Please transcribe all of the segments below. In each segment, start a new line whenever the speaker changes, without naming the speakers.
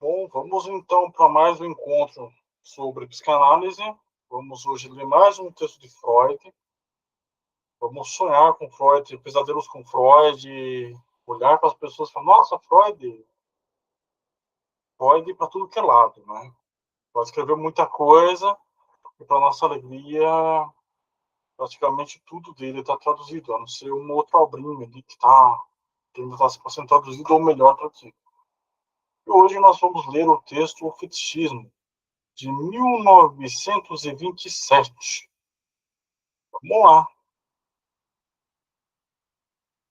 Bom, vamos então para mais um encontro sobre psicanálise. Vamos hoje ler mais um texto de Freud. Vamos sonhar com Freud, pesadelos com Freud, olhar para as pessoas e falar, nossa, Freud para tudo que é lado, né? Freud escreveu muita coisa e, para nossa alegria, praticamente tudo dele está traduzido, a não ser uma outra obrinha ali que ainda está sendo traduzido ou melhor traduzido. E hoje nós vamos ler o texto O Fetichismo, de 1927. Vamos lá.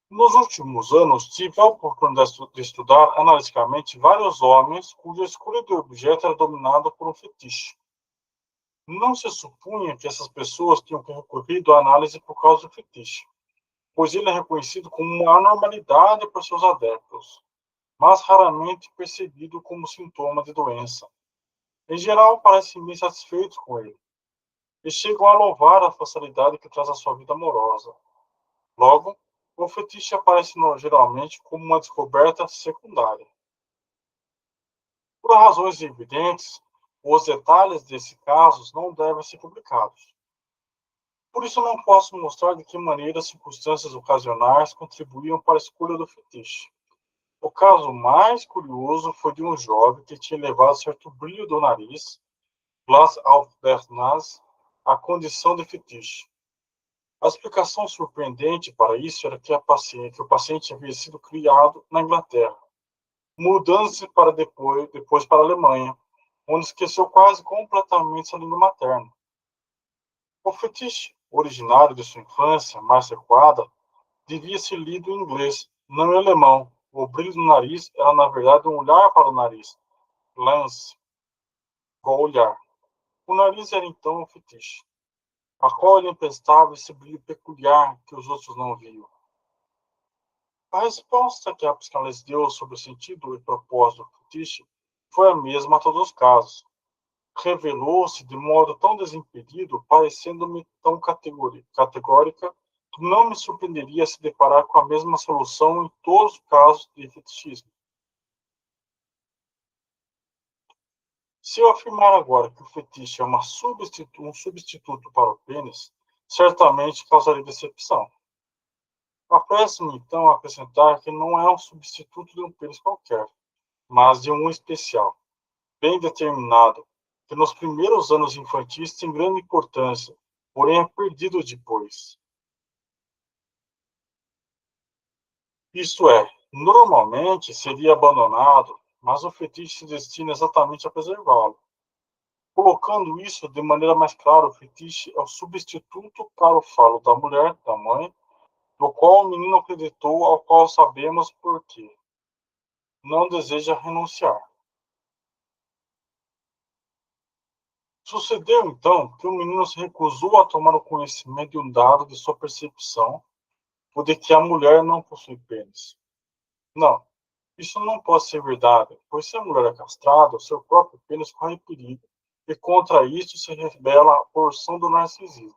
Nos últimos anos, tive a oportunidade de estudar analiticamente vários homens cuja escolha de objeto era dominada por um fetiche. Não se supunha que essas pessoas tinham recorrido à análise por causa do fetiche, pois ele é reconhecido como uma anormalidade por seus adeptos, mas raramente percebido como sintoma de doença. Em geral, parecem bem satisfeitos com ele, e chegam a louvar a facilidade que traz à sua vida amorosa. Logo, o fetiche aparece geralmente como uma descoberta secundária. Por razões evidentes, os detalhes desses casos não devem ser publicados. Por isso, não posso mostrar de que maneira as circunstâncias ocasionais contribuíam para a escolha do fetiche. O caso mais curioso foi de um jovem que tinha levado certo brilho do nariz, Glas auf der Nase, à condição de fetiche. A explicação surpreendente para isso era que o paciente havia sido criado na Inglaterra, mudando-se para depois para a Alemanha, onde esqueceu quase completamente sua língua materna. O fetiche, originário de sua infância mais recuada, devia ser lido em inglês, não em alemão. O brilho do nariz era, na verdade, um olhar para o nariz, lance, igual olhar. O nariz era, então, um fetiche, a qual ele emprestava esse brilho peculiar que os outros não viam. A resposta que a psicanálise deu sobre o sentido e propósito do fetiche foi a mesma a todos os casos. Revelou-se de modo tão desimpedido, parecendo-me tão categórica, que não me surpreenderia se deparar com a mesma solução em todos os casos de fetichismo. Se eu afirmar agora que o fetiche é um substituto para o pênis, certamente causaria decepção. Apresse-me, então, a acrescentar que não é um substituto de um pênis qualquer, mas de um especial, bem determinado, que nos primeiros anos infantis tem grande importância, porém é perdido depois. Isto é, normalmente seria abandonado, mas o fetiche se destina exatamente a preservá-lo. Colocando isso de maneira mais clara, o fetiche é o substituto para o falo da mulher, da mãe, do qual o menino acreditou, ao qual sabemos por quê. Não deseja renunciar. Sucedeu, então, que o menino se recusou a tomar o conhecimento de um dado de sua percepção, o de que a mulher não possui pênis. Não, isso não pode ser verdade, pois se a mulher é castrada, o seu próprio pênis corre perigo, e contra isso se rebela a porção do narcisismo,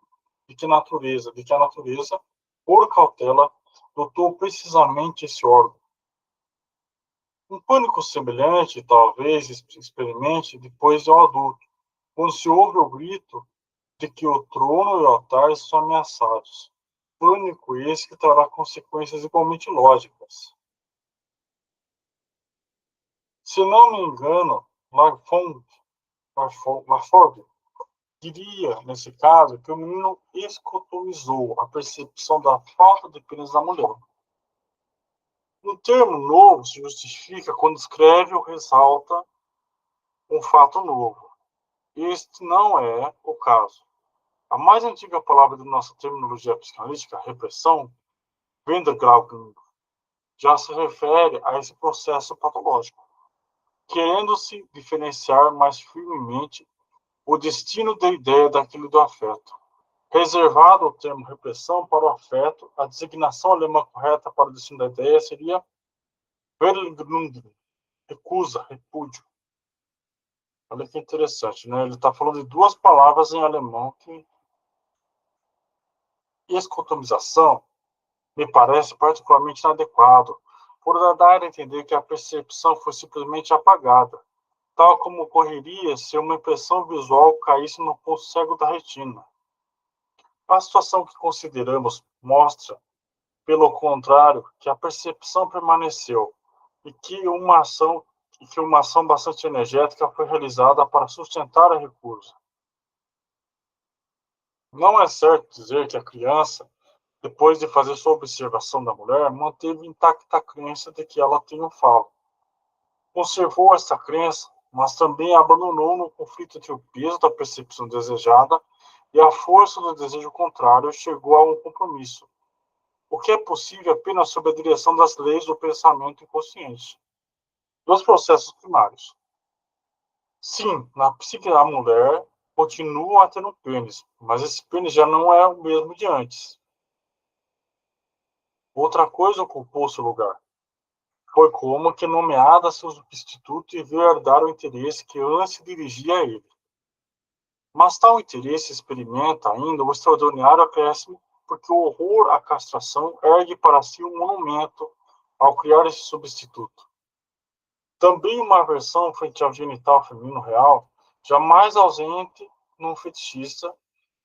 de que a natureza, por cautela, dotou precisamente esse órgão. Um pânico semelhante, talvez, experimente depois de um adulto, quando se ouve o grito de que o trono e o altar são ameaçados. Pânico esse que trará consequências igualmente lógicas. Se não me engano, Lafond diria, nesse caso, que o menino escotomizou a percepção da falta de pênis da mulher. Um termo novo se justifica quando escreve ou ressalta um fato novo. Este não é o caso. A mais antiga palavra de nossa terminologia psicanalítica, repressão, Wendergrauben, já se refere a esse processo patológico, querendo-se diferenciar mais firmemente o destino da ideia daquilo do afeto. Reservado o termo repressão para o afeto, a designação alemã correta para o destino da ideia seria Verleumdung, recusa, repúdio. Olha que interessante, né? Ele está falando de duas palavras em alemão que escotomização me parece particularmente inadequado, por dar a entender que a percepção foi simplesmente apagada, tal como ocorreria se uma impressão visual caísse no ponto cego da retina. A situação que consideramos mostra, pelo contrário, que a percepção permaneceu e que uma ação bastante energética foi realizada para sustentar a recusa. Não é certo dizer que a criança, depois de fazer sua observação da mulher, manteve intacta a crença de que ela tem um falo. Conservou essa crença, mas também abandonou no conflito entre o peso da percepção desejada e a força do desejo contrário, chegou a um compromisso, o que é possível apenas sob a direção das leis do pensamento inconsciente, dos processos primários. Sim, na psique da mulher continua a ter um pênis, mas esse pênis já não é o mesmo de antes. Outra coisa ocupou seu lugar. Foi como que nomeada seu substituto e veio herdar o interesse que antes se dirigia a ele. Mas tal interesse experimenta ainda o extraordinário acréscimo, porque o horror à castração ergue para si um monumento ao criar esse substituto. Também uma aversão frente ao genital feminino real, jamais ausente num fetichista,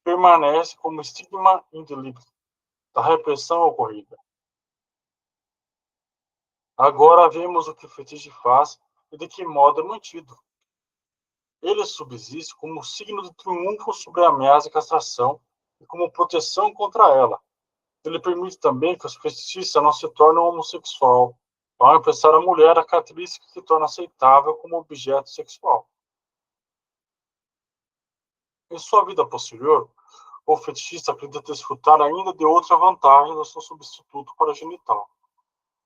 permanece como estigma indelível da repressão ocorrida. Agora vemos o que o fetiche faz e de que modo é mantido. Ele subsiste como signo de triunfo sobre a ameaça de castração e como proteção contra ela. Ele permite também que os fetichistas não se tornem homossexual, ao emprestar à mulher a característica que torna aceitável como objeto sexual. Em sua vida posterior, o fetichista acredita desfrutar ainda de outra vantagem do seu substituto para genital.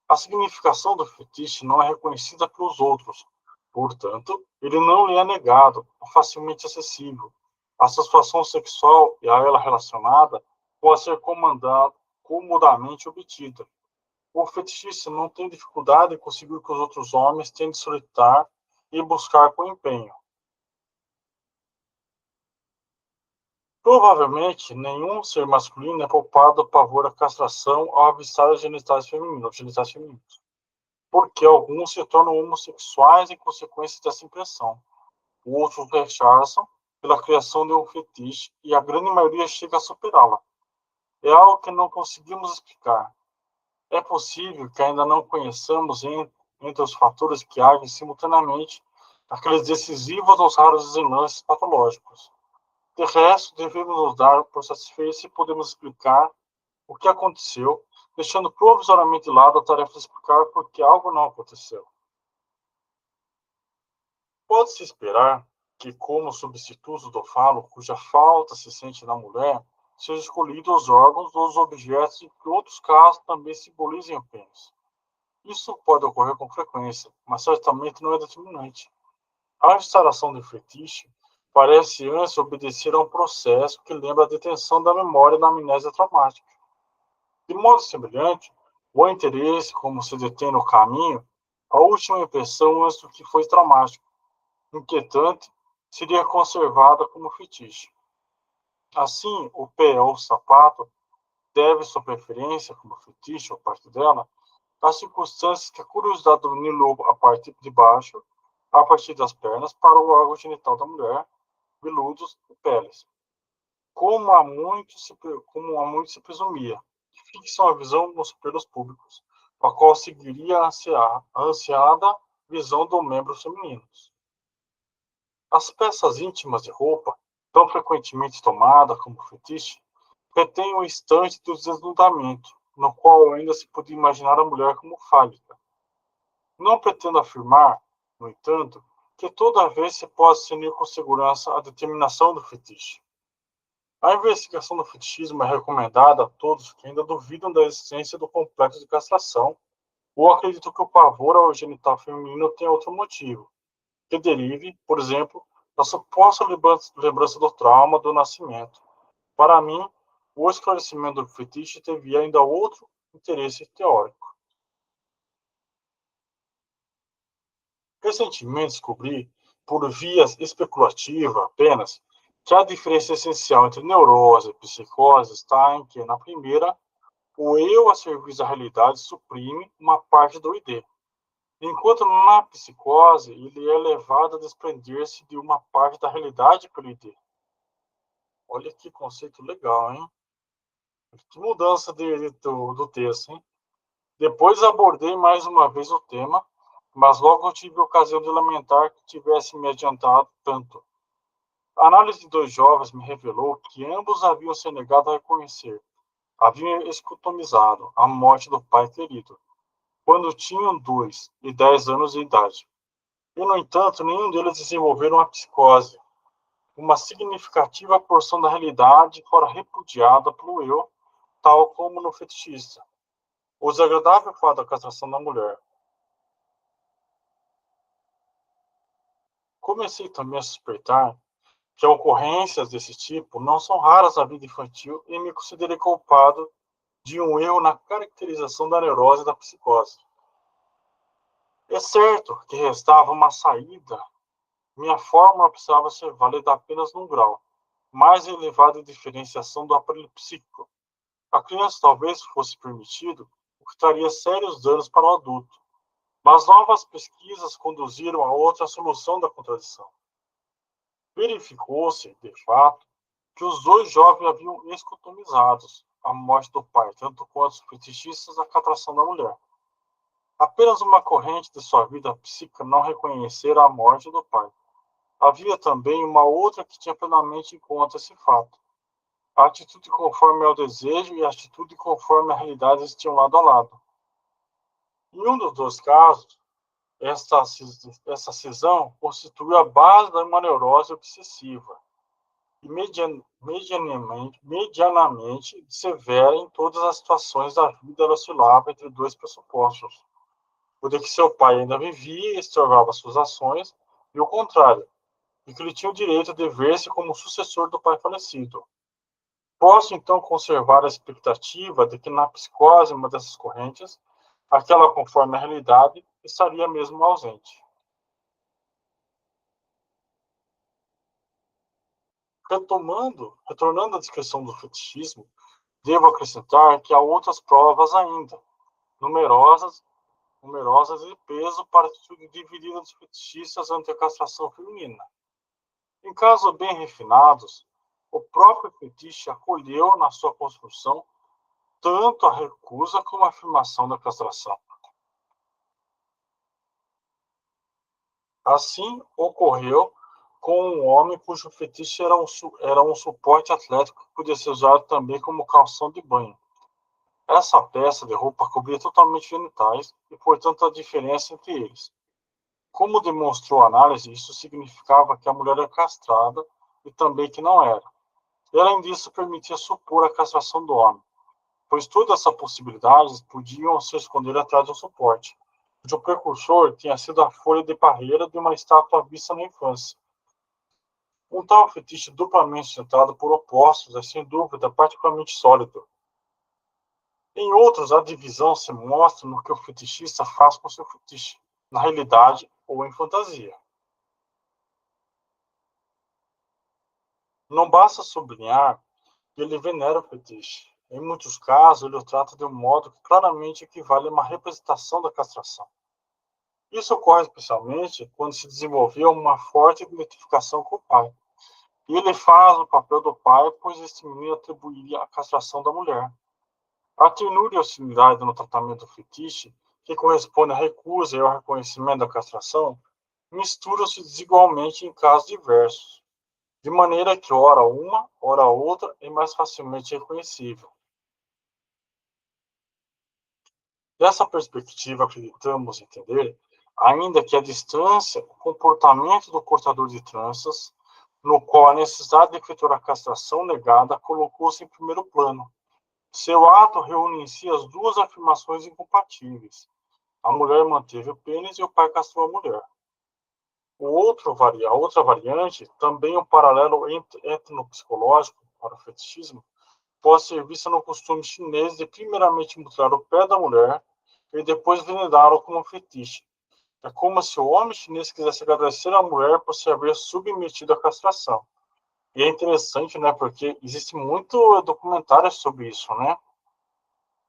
A significação do fetiche não é reconhecida pelos outros, portanto, ele não lhe é negado ou facilmente acessível. A satisfação sexual e a ela relacionada pode ser comodamente obtida. O fetichista não tem dificuldade em conseguir o que os outros homens têm de solicitar e buscar com empenho. Provavelmente, nenhum ser masculino é poupado do pavor à castração ao avistar os genitais femininos, porque alguns se tornam homossexuais em consequência dessa impressão. Outros rechazam pela criação de um fetiche e a grande maioria chega a superá-la. É algo que não conseguimos explicar. É possível que ainda não conheçamos entre os fatores que agem simultaneamente aqueles decisivos ou raros desenlaces patológicos. De resto, devemos nos dar por satisfeitos se podemos explicar o que aconteceu, deixando provisoriamente de lado a tarefa de explicar por que algo não aconteceu. Pode-se esperar que, como substituto do falo, cuja falta se sente na mulher, sejam escolhidos os órgãos ou os objetos e que, em outros casos, também simbolizem o pênis. Isso pode ocorrer com frequência, mas certamente não é determinante. A instalação do fetiche parece antes obedecer a um processo que lembra a detenção da memória da amnésia traumática. De modo semelhante, o interesse, como se detém no caminho, a última impressão antes do que foi traumático, inquietante, seria conservada como fetiche. Assim, o pé ou o sapato deve sua preferência como fetiche ou parte dela às circunstâncias que a curiosidade do menino a parte de baixo, a partir das pernas, para o órgão genital da mulher, veludos e peles. Como há muito se presumia, que fixam a visão nos pelos públicos, a qual seguiria a ansiada visão dos membros femininos. As peças íntimas de roupa, tão frequentemente tomadas como fetiche, retêm o instante do desnudamento, no qual ainda se podia imaginar a mulher como fálica. Não pretendo afirmar, no entanto, que toda vez se pode discernir com segurança a determinação do fetiche. A investigação do fetichismo é recomendada a todos que ainda duvidam da existência do complexo de castração ou acreditam que o pavor ao genital feminino tem outro motivo, que derive, por exemplo, da suposta lembrança do trauma do nascimento. Para mim, o esclarecimento do fetiche teve ainda outro interesse teórico. Recentemente descobri, por vias especulativas apenas, que a diferença essencial entre neurose e psicose está em que, na primeira, o eu a serviço da realidade suprime uma parte do ID. Enquanto na psicose, ele é levado a desprender-se de uma parte da realidade pelo ID. Olha que conceito legal, hein? Que mudança do texto, hein? Depois abordei mais uma vez o tema, mas logo tive a ocasião de lamentar que tivesse me adiantado tanto. A análise de dois jovens me revelou que ambos haviam se negado a reconhecer, haviam escutomizado a morte do pai querido, quando tinham 2 e 10 anos de idade. E, no entanto, nenhum deles desenvolveram a psicose. Uma significativa porção da realidade fora repudiada pelo eu, tal como no fetichista. O desagradável fato da castração da mulher. Comecei também a suspeitar que ocorrências desse tipo não são raras na vida infantil e me considerei culpado de um erro na caracterização da neurose e da psicose. É certo que restava uma saída. Minha fórmula precisava ser válida apenas num grau mais elevado de diferenciação do aparelho psíquico. A criança talvez fosse permitido, o que traria sérios danos para o adulto. Mas novas pesquisas conduziram a outra solução da contradição. Verificou-se, de fato, que os dois jovens haviam escutomizados a morte do pai, tanto quanto os fetichistas a castração da mulher. Apenas uma corrente de sua vida psíquica não reconhecera a morte do pai. Havia também uma outra que tinha plenamente em conta esse fato. A atitude conforme ao desejo e a atitude conforme a realidade existiam lado a lado. Em um dos dois casos, essa cisão constituiu a base da uma neurose obsessiva e medianamente severa em todas as situações da vida. Ela oscilava entre dois pressupostos: o de que seu pai ainda vivia e estorvava suas ações, e o contrário, de que ele tinha o direito de ver-se como sucessor do pai falecido. Posso então conservar a expectativa de que na psicose, uma dessas correntes, aquela conforme a realidade, estaria mesmo ausente. Retornando à descrição do fetichismo, devo acrescentar que há outras provas ainda, numerosas, numerosas e peso para a atitude dividida dos fetichistas ante a castração feminina. Em casos bem refinados, o próprio fetiche acolheu na sua construção tanto a recusa como a afirmação da castração. Assim ocorreu com um homem cujo fetiche era um suporte atlético que podia ser usado também como calção de banho. Essa peça de roupa cobria totalmente genitais e, portanto, a diferença entre eles. Como demonstrou a análise, isso significava que a mulher era castrada e também que não era. E, além disso, permitia supor a castração do homem, pois todas essas possibilidades podiam se esconder atrás de um suporte, cujo precursor tinha sido a folha de parreira de uma estátua vista na infância. Um tal fetiche duplamente centrado por opostos é, sem dúvida, particularmente sólido. Em outros, a divisão se mostra no que o fetichista faz com seu fetiche, na realidade ou em fantasia. Não basta sublinhar que ele venera o fetiche. Em muitos casos, ele o trata de um modo que claramente equivale a uma representação da castração. Isso ocorre especialmente quando se desenvolveu uma forte identificação com o pai. E ele faz o papel do pai, pois este menino atribuiria a castração da mulher. A ternura e hostilidade no tratamento do fetiche, que corresponde à recusa e ao reconhecimento da castração, misturam-se desigualmente em casos diversos, de maneira que ora uma, ora outra é mais facilmente reconhecível. Dessa perspectiva, acreditamos entender, ainda que a distância, o comportamento do cortador de tranças, no qual a necessidade de efetuar a castração negada colocou-se em primeiro plano. Seu ato reúne em si as duas afirmações incompatíveis. A mulher manteve o pênis e o pai castrou a mulher. A outra variante, também um paralelo etnopsicológico para o fetichismo, pode ser vista no costume chinês de primeiramente mutilar o pé da mulher e depois venerá-lo como fetiche. É como se o homem chinês quisesse agradecer à mulher por se haver submetido à castração. E é interessante, né, porque existe muito documentário sobre isso, né?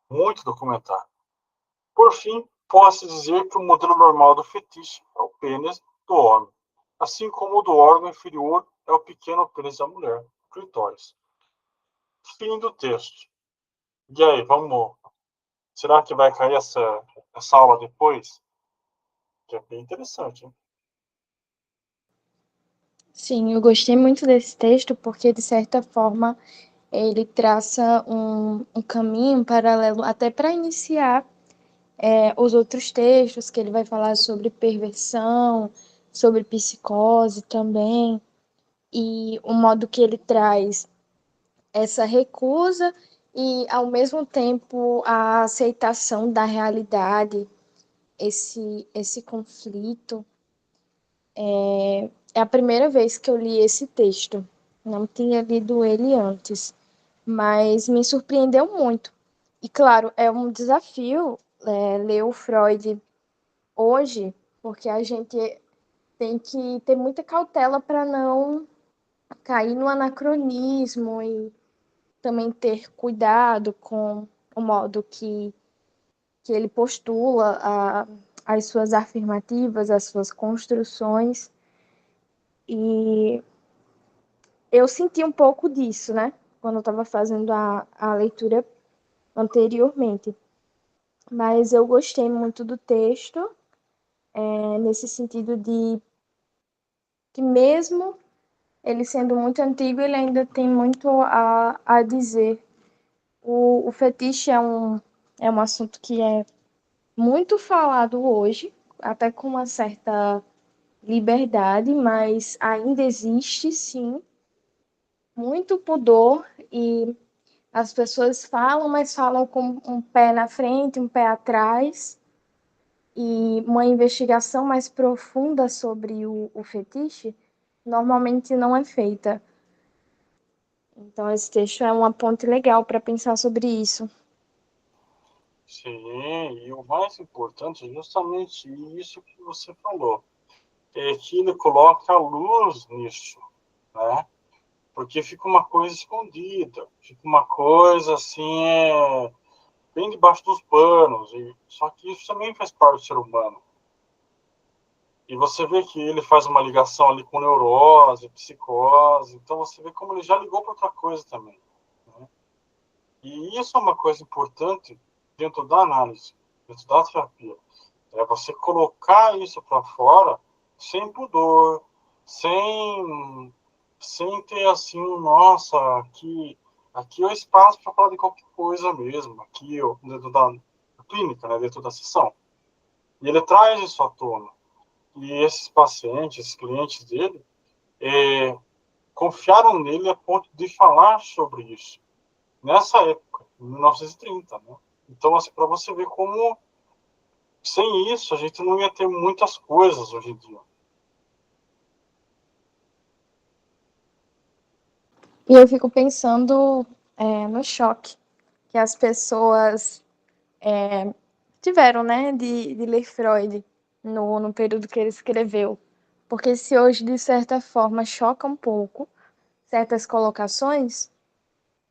Muito documentário. Por fim, pode-se dizer que o modelo normal do fetiche é o pênis do homem, assim como o do órgão inferior é o pequeno pênis da mulher, o clitóris. Fim do texto. E aí, vamos. Será que vai cair essa aula depois? Que é bem interessante, hein?
Sim, eu gostei muito desse texto porque, de certa forma, ele traça um caminho paralelo até para iniciar os outros textos, que ele vai falar sobre perversão, sobre psicose também, e o modo que ele traz essa recusa e, ao mesmo tempo, a aceitação da realidade, esse conflito. É a primeira vez que eu li esse texto. Não tinha lido ele antes, mas me surpreendeu muito. E claro, é um desafio ler o Freud hoje, porque a gente tem que ter muita cautela para não cair no anacronismo e também ter cuidado com o modo que ele postula as suas afirmativas, as suas construções. E eu senti um pouco disso, né? Quando eu estava fazendo a leitura anteriormente. Mas eu gostei muito do texto, nesse sentido de que, mesmo ele sendo muito antigo, ele ainda tem muito a dizer. O fetiche é um assunto que é muito falado hoje, até com uma certa liberdade, mas ainda existe, sim, muito pudor e as pessoas falam, mas falam com um pé na frente, um pé atrás, e uma investigação mais profunda sobre o fetiche normalmente não é feita. Então, esse texto é uma ponte legal para pensar sobre isso.
Sim, e o mais importante é justamente isso que você falou, é que ele coloca a luz nisso, né? Porque fica uma coisa escondida, fica uma coisa assim, bem debaixo dos panos, só que isso também faz parte do ser humano. E você vê que ele faz uma ligação ali com neurose, psicose, então você vê como ele já ligou para outra coisa também, né? E isso é uma coisa importante dentro da análise, dentro da terapia. É você colocar isso para fora sem pudor, sem, sem ter assim, nossa, aqui é o espaço para falar de qualquer coisa mesmo, aqui dentro da clínica, né, dentro da sessão. E ele traz isso à tona. E esses pacientes, esses clientes dele, confiaram nele a ponto de falar sobre isso nessa época, em 1930, né? Então, assim, para você ver como sem isso a gente não ia ter muitas coisas hoje em dia.
E eu fico pensando no choque que as pessoas tiveram, né, de ler Freud no período que ele escreveu. Porque se hoje, de certa forma, choca um pouco certas colocações,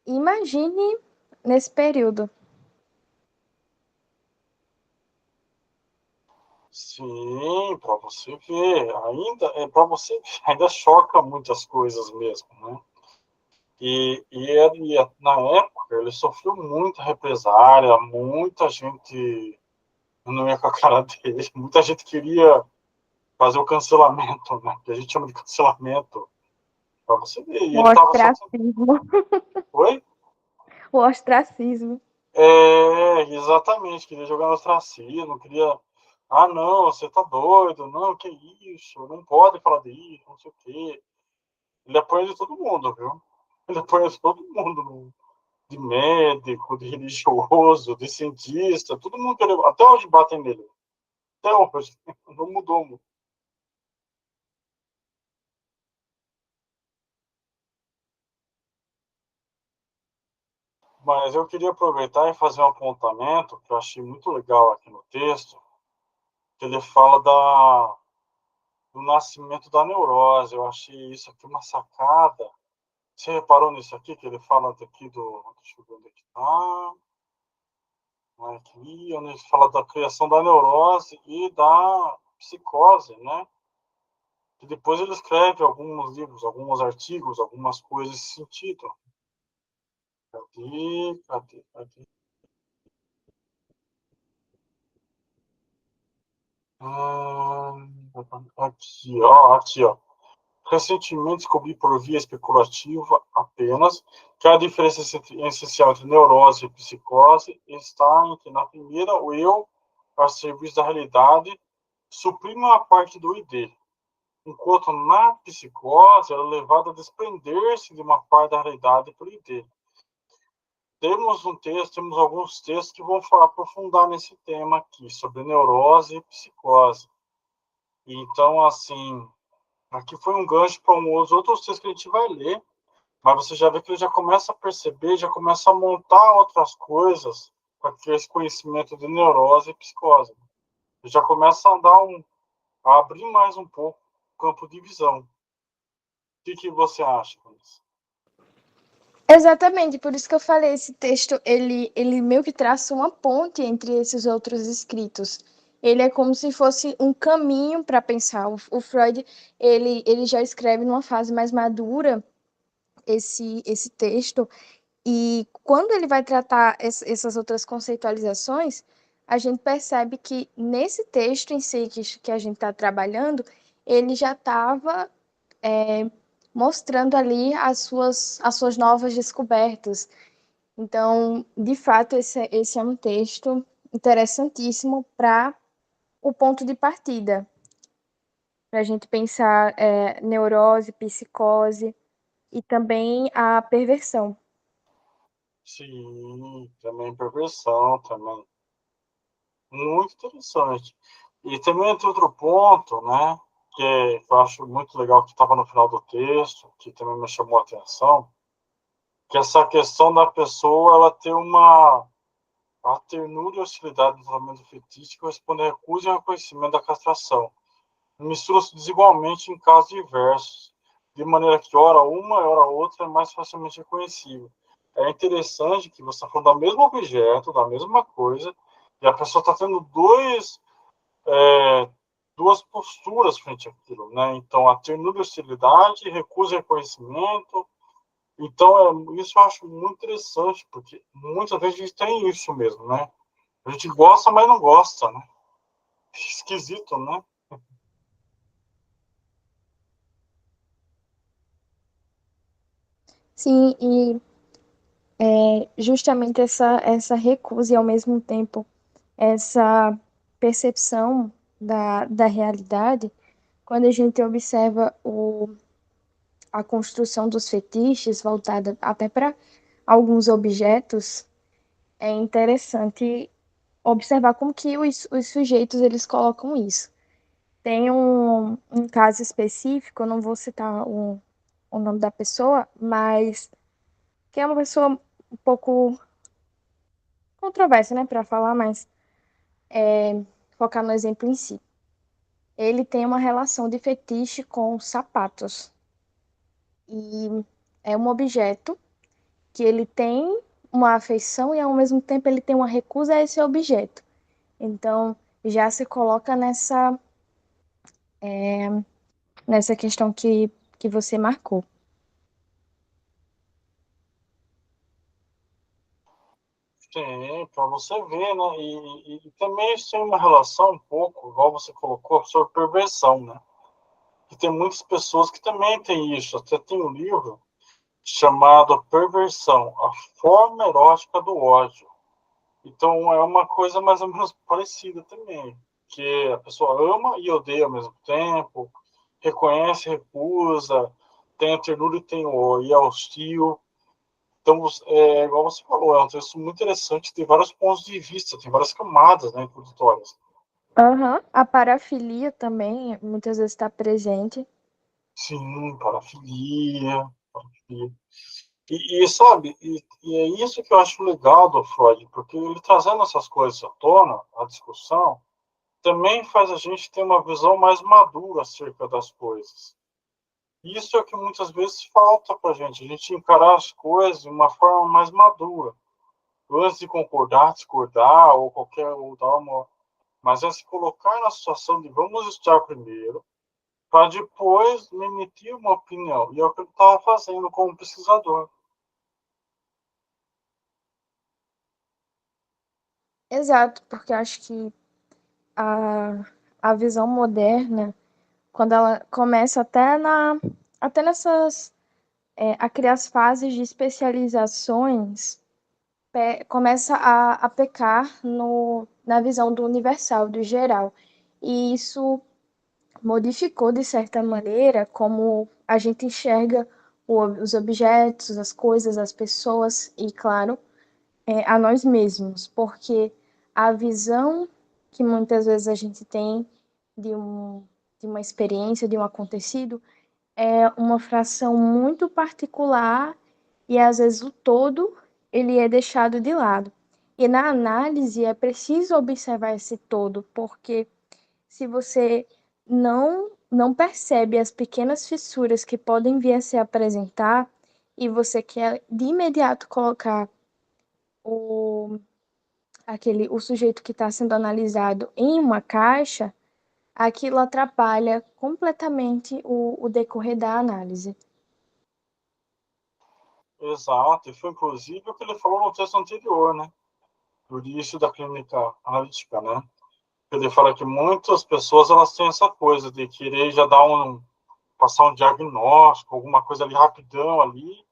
imagine nesse período.
Sim, para você ver, para você ver, ainda choca muitas coisas mesmo, né? E ele, na época, ele sofreu muita represária, muita gente não ia com a cara dele, muita gente queria fazer o cancelamento, né? Que a gente chama de cancelamento, para você ver. E
O
ele estava só.
ostracismo.
Oi?
O ostracismo.
Exatamente, queria jogar no ostracismo, queria. Ah, não, você tá doido, não, que isso, não pode falar disso, não sei o quê. Ele apanha de todo mundo, viu? Ele apanha de todo mundo, de médico, de religioso, de cientista, todo mundo queria. Até hoje batem nele. Até hoje. Não mudou muito. Mas eu queria aproveitar e fazer um apontamento que eu achei muito legal aqui no texto, que ele fala do nascimento da neurose. Eu achei isso aqui uma sacada. Você reparou nisso aqui, que ele fala daqui do. Deixa eu ver onde é que tá. né, que onde ele fala da criação da neurose e da psicose, né? E depois ele escreve alguns livros, alguns artigos, algumas coisas nesse sentido. Cadê? Aqui, ó. Recentemente descobri por via especulativa apenas que a diferença essencial entre neurose e psicose está em que na primeira o eu, a serviço da realidade, suprime uma parte do ID, enquanto na psicose ela é levada a desprender-se de uma parte da realidade pelo ID. Temos alguns textos que vão aprofundar nesse tema aqui, sobre neurose e psicose. Então, assim, aqui foi um gancho para os outros textos que a gente vai ler, mas você já vê que ele já começa a perceber, já começa a montar outras coisas com esse conhecimento de neurose e psicose. Ele já começa a abrir mais um pouco o campo de visão. O que você acha com isso?
Exatamente, por isso que eu falei, esse texto, ele meio que traça uma ponte entre esses outros escritos. Ele é como se fosse um caminho para pensar. O Freud, ele já escreve numa fase mais madura esse texto, e quando ele vai tratar essas outras conceitualizações, a gente percebe que nesse texto em si que a gente está trabalhando, ele já estava mostrando ali as suas novas descobertas. Então, de fato, esse é um texto interessantíssimo para o ponto de partida, para a gente pensar neurose, psicose e também a perversão.
Sim, também perversão, também. Muito interessante. E também tem outro ponto, né, que eu acho muito legal, que estava no final do texto, que também me chamou a atenção, que essa questão da pessoa ela ter a ternura e hostilidade do tratamento fetício corresponde a recusa e reconhecimento da castração. Mistura-se desigualmente em casos diversos, de maneira que ora uma e ora outra é mais facilmente reconhecível. É interessante que você está falando do mesmo objeto, da mesma coisa, e a pessoa está tendo duas posturas frente àquilo, né? Então, a ternura e hostilidade, recusa e reconhecimento. Então, isso eu acho muito interessante, porque muitas vezes a gente tem isso mesmo, né? A gente gosta, mas não gosta, né? Esquisito, né?
Sim, e justamente essa recusa e, ao mesmo tempo, essa percepção da realidade, quando a gente observa a construção dos fetiches voltada até para alguns objetos, é interessante observar como que os sujeitos eles colocam isso. Tem um caso específico, eu não vou citar o nome da pessoa, mas que é uma pessoa um pouco controversa, né, para falar, mas focar no exemplo em si. Ele tem uma relação de fetiche com sapatos. E é um objeto que ele tem uma afeição e ao mesmo tempo ele tem uma recusa a esse objeto. Então, já se coloca nessa questão que você marcou.
Sim, para você ver, né? E também isso tem uma relação um pouco, igual você colocou, sobre perversão, né? E tem muitas pessoas que também têm isso. Até tem um livro chamado Perversão, a forma erótica do ódio. Então é uma coisa mais ou menos parecida também, que a pessoa ama e odeia ao mesmo tempo, reconhece, recusa, tem a ternura e é hostil. Então, igual você falou, é um texto muito interessante, tem vários pontos de vista, tem várias camadas, né, introdutórias.
Uhum. A parafilia também muitas vezes está presente.
Sim, parafilia. Sabe, e é isso que eu acho legal do Freud, porque ele trazendo essas coisas à tona, a discussão, também faz a gente ter uma visão mais madura acerca das coisas. Isso é o que muitas vezes falta para a gente encarar as coisas de uma forma mais madura. antes de concordar, discordar ou qualquer ou dar uma, mas é se colocar na situação de vamos estudar primeiro, para depois me emitir uma opinião. E é o que eu estava fazendo como pesquisador.
Exato, porque eu acho que a, a visão moderna, quando ela começa até nessas, a criar as fases de especializações, começa a pecar na visão do universal, do geral. E isso modificou, de certa maneira, como a gente enxerga os objetos, as coisas, as pessoas e, claro, a nós mesmos, porque a visão que muitas vezes a gente tem de, um, de uma experiência, de um acontecido, é uma fração muito particular e às vezes o todo ele é deixado de lado. E na análise é preciso observar esse todo, porque se você não percebe as pequenas fissuras que podem vir a se apresentar e você quer de imediato colocar o o sujeito que está sendo analisado em uma caixa, aquilo atrapalha completamente o decorrer da análise.
Exato, e foi inclusive o que ele falou no texto anterior, né? Do início da clínica analítica, né? Ele fala que muitas pessoas elas têm essa coisa de querer já dar passar um diagnóstico, alguma coisa ali rapidão ali,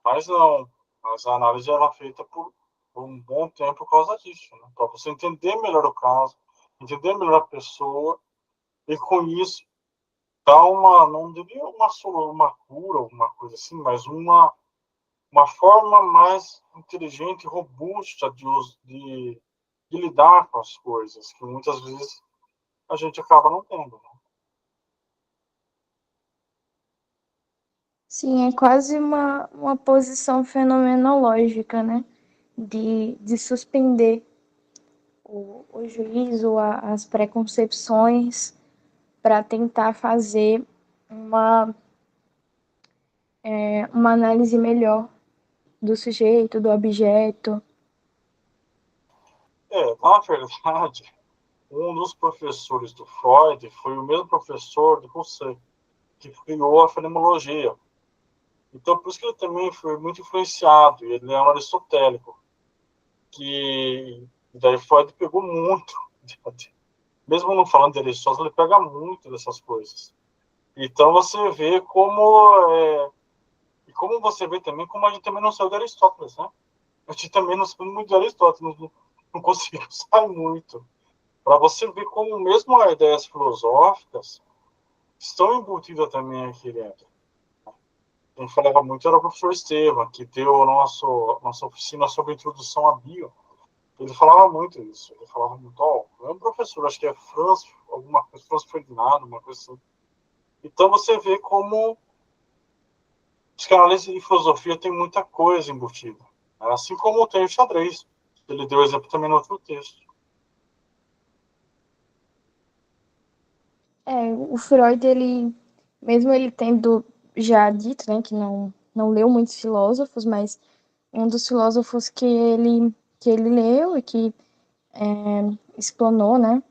mas não. Mas a análise ela é feita por um bom tempo por causa disso, né? Para você entender melhor o caso, entender melhor a pessoa e com isso dar uma, não diria uma cura, alguma coisa assim, mas uma forma mais inteligente e robusta de lidar com as coisas, que muitas vezes a gente acaba não tendo. Né?
Sim, é quase uma posição fenomenológica, né? De suspender o juízo, as preconcepções, para tentar fazer uma, uma análise melhor do sujeito, do objeto.
Na verdade, um dos professores do Freud foi o mesmo professor do Husserl, que criou a fenomenologia. Então, por isso que ele também foi muito influenciado, ele é um aristotélico, que daí Freud pegou muito, mesmo não falando de Aristóteles, ele pega muito dessas coisas. Então, você vê e como você vê também, como a gente também não saiu de Aristóteles, né? A gente também não saiu muito de Aristóteles, não conseguiu sair muito. Para você ver como mesmo as ideias filosóficas estão embutidas também aqui dentro. Quem falava muito era o professor Estevam, que deu nossa oficina sobre introdução à bio. Ele falava muito isso. Ele falava muito, é um professor, acho que é Franz, alguma coisa, Franz Ferdinando, uma coisa assim. Então você vê como psicanálise e filosofia tem muita coisa embutida. Assim como tem o xadrez. Ele deu exemplo também no outro texto.
O Freud, ele, mesmo ele tendo já dito, né, que não leu muitos filósofos, mas um dos filósofos que ele leu e que explanou, né,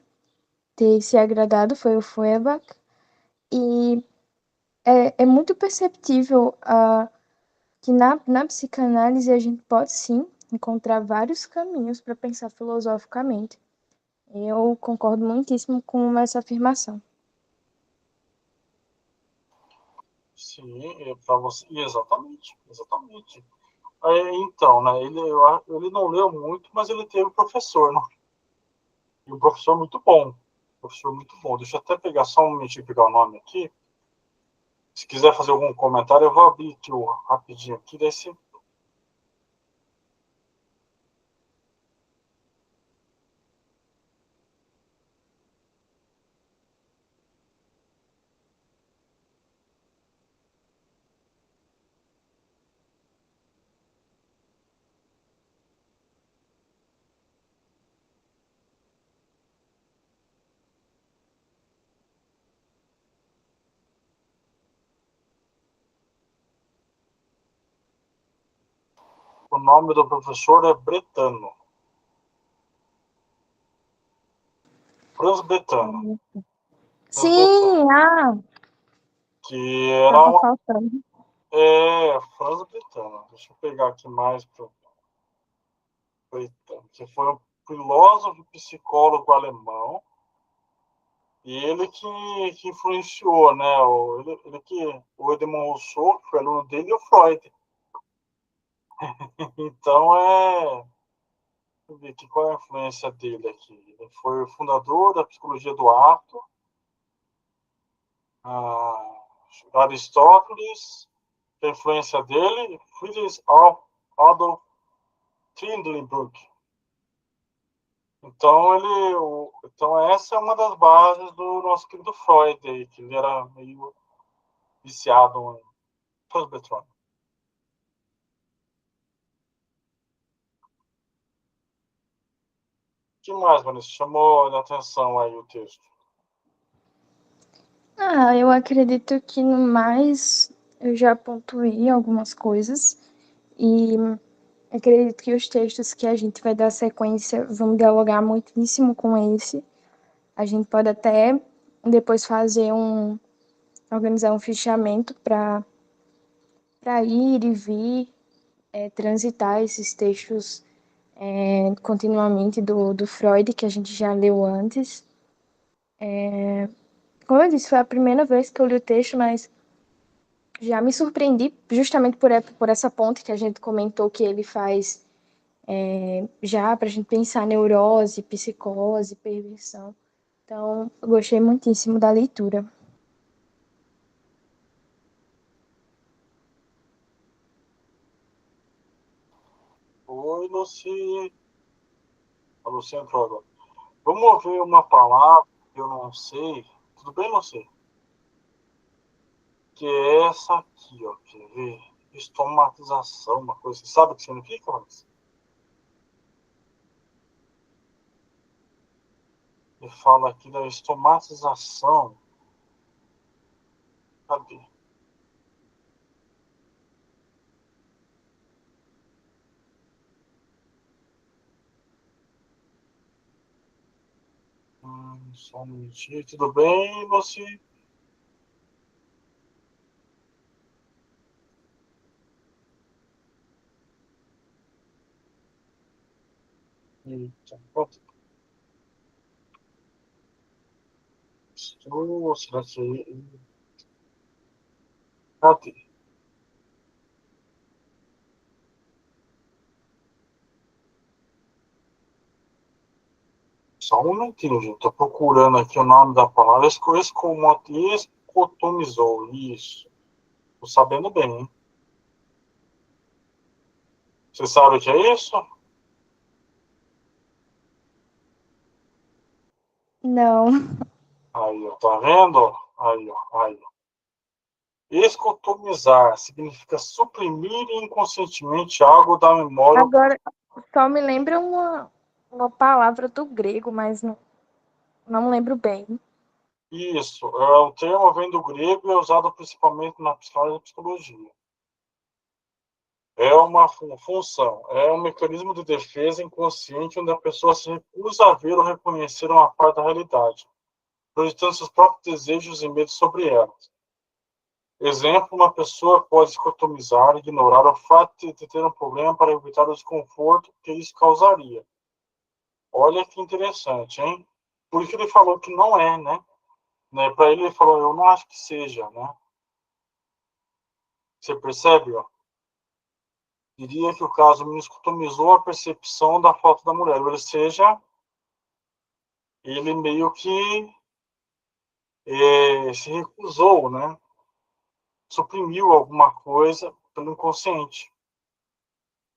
ter se agradado foi o Feuerbach. E é muito perceptível que na psicanálise a gente pode sim encontrar vários caminhos para pensar filosoficamente. Eu concordo muitíssimo com essa afirmação.
Sim, para você. Exatamente, exatamente. Então, né, ele não leu muito, mas ele teve um professor, né? E um professor muito bom. Professor muito bom. Deixa eu até pegar só um minutinho pegar o nome aqui. Se quiser fazer algum comentário, eu vou abrir aqui rapidinho aqui, daí você. O nome do professor é Bretano. Franz Bretano.
Sim,
Que era
tava faltando.
Franz Bretano. Deixa eu pegar aqui mais para Bretano, que foi um filósofo e psicólogo alemão. E ele que influenciou, né? Ele que o Edmond Rousseau, que foi aluno dele, e o Freud. Então, deixa eu ver aqui qual é a influência dele aqui. Ele foi o fundador da psicologia do ato, Aristóteles, a influência dele, Friedrich Adolf Trindlebruck. Então, essa é uma das bases do nosso querido Freud, aí, que ele era meio viciado em Transbetrone. O que mais, Vanessa? Chamou a atenção aí o texto?
Eu acredito que no mais eu já pontuei algumas coisas e acredito que os textos que a gente vai dar sequência vão dialogar muitíssimo com esse. A gente pode até depois organizar um fichamento para ir e vir, transitar esses textos continuamente do Freud, que a gente já leu antes. Como eu disse, foi a primeira vez que eu li o texto, mas já me surpreendi justamente por essa ponte que a gente comentou que ele faz já para a gente pensar neurose, psicose, perversão. Então, eu gostei muitíssimo da leitura.
Oi, Luci. A Luci entrou agora. Vamos ver uma palavra que eu não sei. Tudo bem, Luci? Que é essa aqui, ó. Quer ver? Estomatização, uma coisa. Você sabe o que significa, Vanessa? Ele fala aqui da estomatização. Cadê? Só um minutinho. Tudo bem, Luci? Eita, pronto. Será que... Cadê? Só um minutinho, gente. Tô procurando aqui o nome da palavra. Escotomizou. Isso. Tô sabendo bem, hein? Você sabe o que é isso?
Não.
Aí, ó. Tá vendo? Aí, ó. Aí. Escotomizar significa suprimir inconscientemente algo da memória.
Agora, só me lembra uma palavra do grego, mas não lembro bem.
Isso. O termo vem do grego e é usado principalmente na psicologia e psicologia. É uma função, é um mecanismo de defesa inconsciente onde a pessoa se recusa a ver ou reconhecer uma parte da realidade, projetando seus próprios desejos e medos sobre ela. Exemplo, uma pessoa pode dicotomizar, ignorar o fato de ter um problema para evitar o desconforto que isso causaria. Olha que interessante, hein? Por isso ele falou que não é, né? Para ele falou, eu não acho que seja, né? Você percebe, ó? Diria que o caso me dicotomizou a percepção da falta da mulher, ou seja, ele meio que se recusou, né? Suprimiu alguma coisa pelo inconsciente.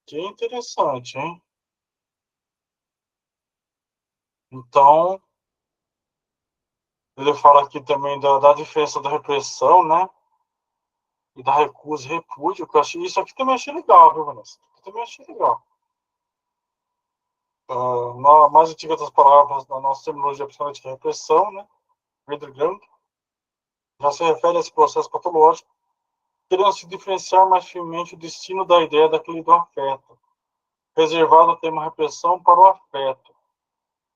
Que é interessante, hein? Então, ele fala aqui também da diferença da repressão, né? E da recusa e repúdio, que eu achei, isso aqui também achei legal, viu, Vanessa? Isso aqui também achei legal. Na mais antiga das palavras da nossa terminologia psicanalítica, repressão, né? Verdergang, já se refere a esse processo patológico, querendo se diferenciar mais firmemente o destino da ideia daquele do afeto. reservado o tema repressão para o afeto.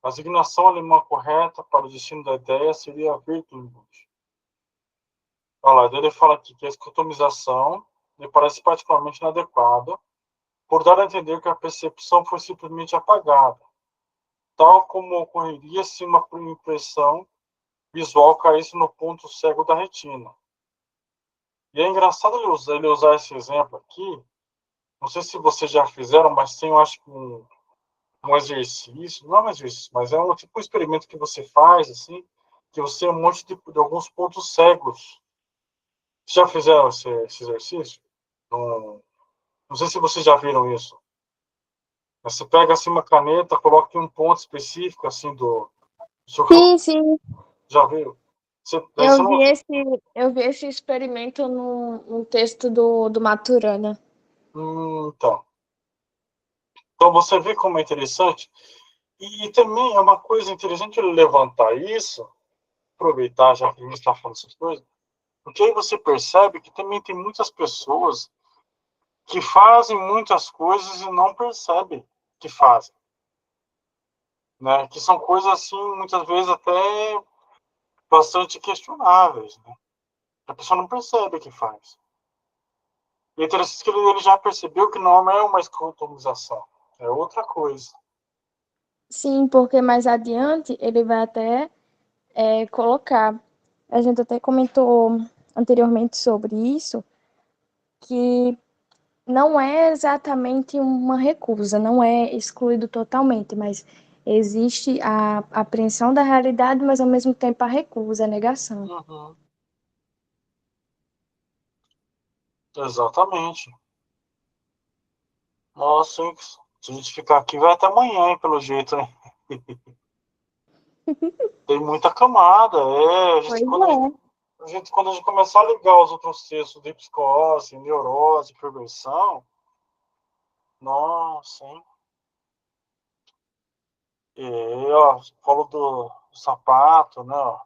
A designação alemã correta para o destino da ideia seria a virtude. Olha lá, ele fala aqui que a escutomização me parece particularmente inadequada, por dar a entender que a percepção foi simplesmente apagada, tal como ocorreria se uma impressão visual caísse no ponto cego da retina. E é engraçado ele usar esse exemplo aqui. Não sei se vocês já fizeram, mas tem, eu acho que um exercício, não é um exercício, mas é um tipo de experimento que você faz, assim, que você tem um monte de alguns pontos cegos. Vocês já fizeram esse exercício? Não, não sei se vocês já viram isso. Você pega assim uma caneta, coloca em um ponto específico assim do seu
Sim, sim.
já viu? Daí você
Eu vi
não.
esse, eu vi esse experimento no texto do Maturana.
Então. Então você vê como é interessante. E também é uma coisa interessante ele levantar isso, aproveitar já que a gente está falando essas coisas, porque aí você percebe que também tem muitas pessoas que fazem muitas coisas e não percebem que fazem, né? Que são coisas assim, muitas vezes até bastante questionáveis, né? A pessoa não percebe que faz. E é interessante que ele já percebeu que não é uma escrotomização, é outra coisa.
Sim, porque mais adiante ele vai até colocar. A gente até comentou anteriormente sobre isso, que não é exatamente uma recusa, não é excluído totalmente, mas existe a apreensão da realidade, mas ao mesmo tempo a recusa, a negação.
Uhum. Exatamente. Nossa, hein? Se a gente ficar aqui, vai até amanhã, hein, pelo jeito, hein? Tem muita camada, é.
Pois é.
Quando a gente começar a ligar os outros textos de psicose, neurose, perversão, nossa, hein? E, ó, falou do sapato, né? Ó,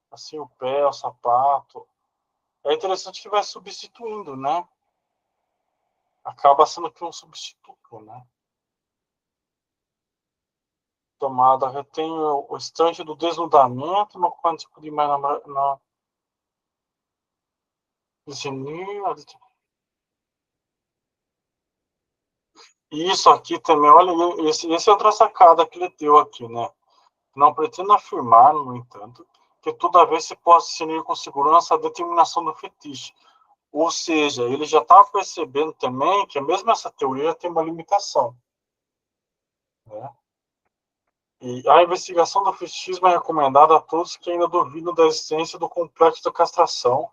assim, o pé, o sapato. É interessante que vai substituindo, né? Acaba sendo que um substituto, né? Tomada retém o instante do desnudamento no quântico de mais na e isso aqui também, olha, esse é outra sacada que ele deu aqui, né? Não pretendo afirmar, no entanto, que toda vez se possa discernir com segurança a determinação do fetiche. Ou seja, ele já estava percebendo também que mesmo essa teoria tem uma limitação, né? E a investigação do fetichismo é recomendada a todos que ainda duvidam da existência do complexo da castração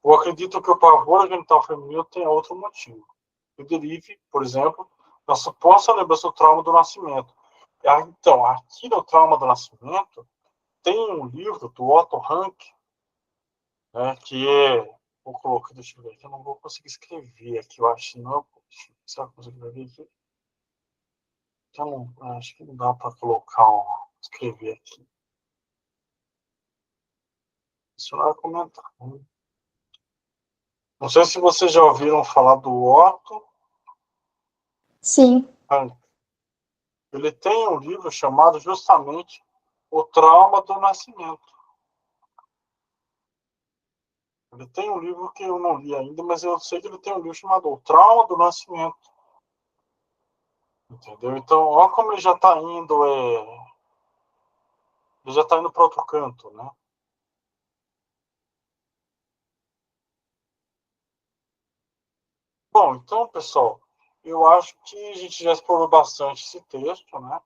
ou acreditam que o pavor genital feminino tem outro motivo. Que derive, por exemplo, da suposta lembrança do trauma do nascimento. Então, aqui no trauma do nascimento, tem um livro do Otto Rank, né, que é. Vou colocar, deixa eu ver aqui, eu não vou conseguir escrever aqui, eu acho, não. Será que eu consigo escrever aqui? Então, acho que não dá para colocar, escrever aqui. Isso não é comentar. Não sei se vocês já ouviram falar do Otto
Sim,
Rank. Ele tem um livro chamado justamente O Trauma do Nascimento. Ele tem um livro que eu não li ainda, mas eu sei que ele tem um livro chamado O Trauma do Nascimento. Entendeu? Então, olha como ele já está indo, ele já está indo para outro canto, né? Bom, então, pessoal, eu acho que a gente já explorou bastante esse texto, né?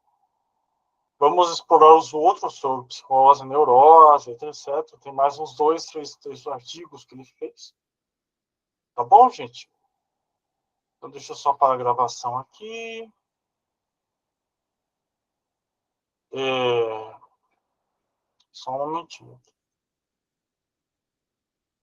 Vamos explorar os outros sobre psicose, neurose, etc. Tem mais uns dois, três artigos que ele fez. Tá bom, gente? Então, deixa eu só parar a gravação aqui. É... Só um momentinho.